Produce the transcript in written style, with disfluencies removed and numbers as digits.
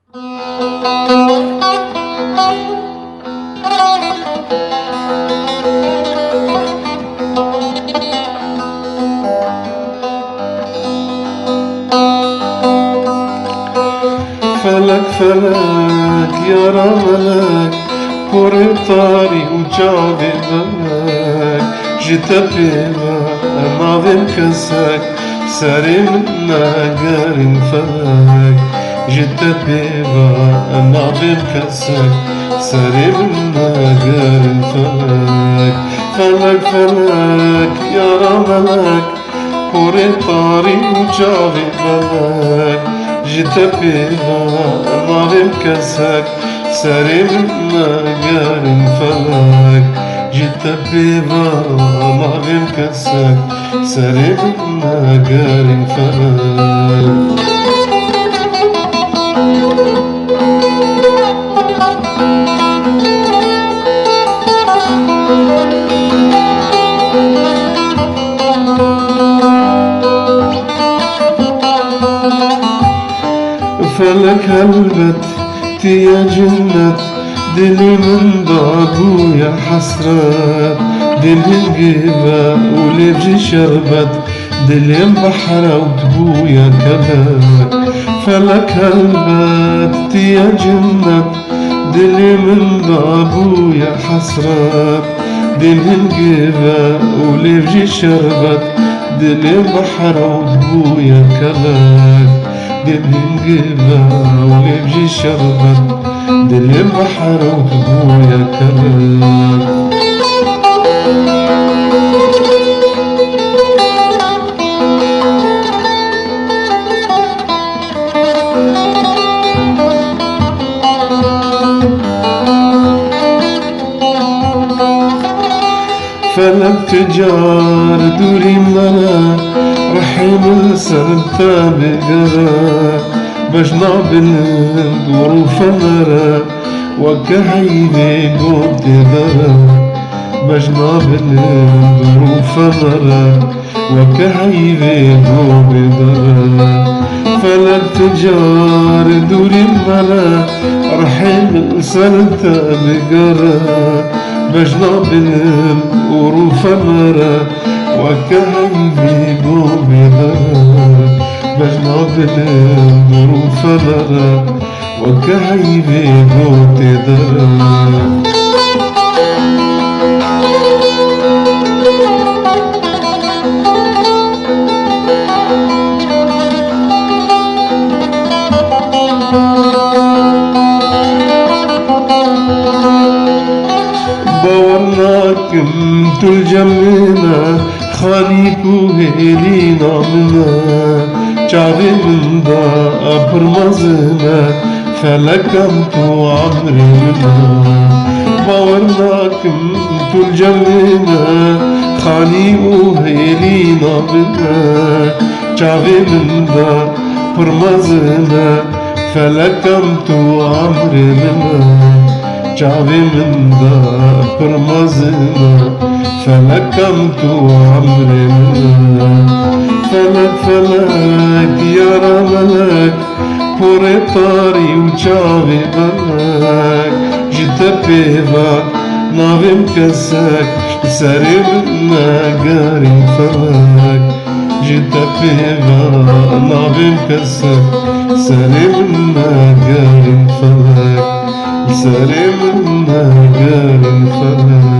فلك فلك يا رملك پوری تاری و چاوی بلک جتا پیما ناویم کسک سری من نگرین فلک جتا پیما ناویم کسک سری من نگرین فلک فلک فلک یا رملک پوری تاری و چاوی بلک جتا پیما ناویم کسک سری من نگرین فلک جتا پیما ناویم کسک سری من نگرین فلک فلك هلبت يا جنة دلي من بابو يا حسرات دلي القيبة ولبجي شربت دلي البحر وتبو يا كبات فلك هلبت يا جنة دلي من بابو يا حسرات دلي القيبة ولبجي شربت دلي البحر وتبو يا كبات دلي القيبة ولبجي شربت دلي البحر وتبو يا كبات فلك تجار دوري منا رحيم السرطة بقرا بجنا بالدور وفمرا وكهيدي قوت ذرا بجنا بالدور وفمرا وكهيدي قوت ذرا فلك تجار دوري منا رحيم السرطة بقرا بجنا بالدور وفمرا وكهيدي قوت ذرا بجنا بالدور وفمرا وكهيدي قوت ذرا باورناكم تلجمنا خانيكو هيلينا منا چاوي من دا برمزنا فلكم تو عمري منا باورناكم تلجمنا خانيكو هيلينا منا چاوي من دا برمزنا فلكم تو عمري منا چاوي من دا برمزنا فلكمت عمري منا فلك فلك يا رملك پوری طاري وچاوي بلك جتا پیوا ناویم کسک سری من نگرین فلك جتا پیوا ناویم کسک سری من نگرین فلك سری من نگرین فلك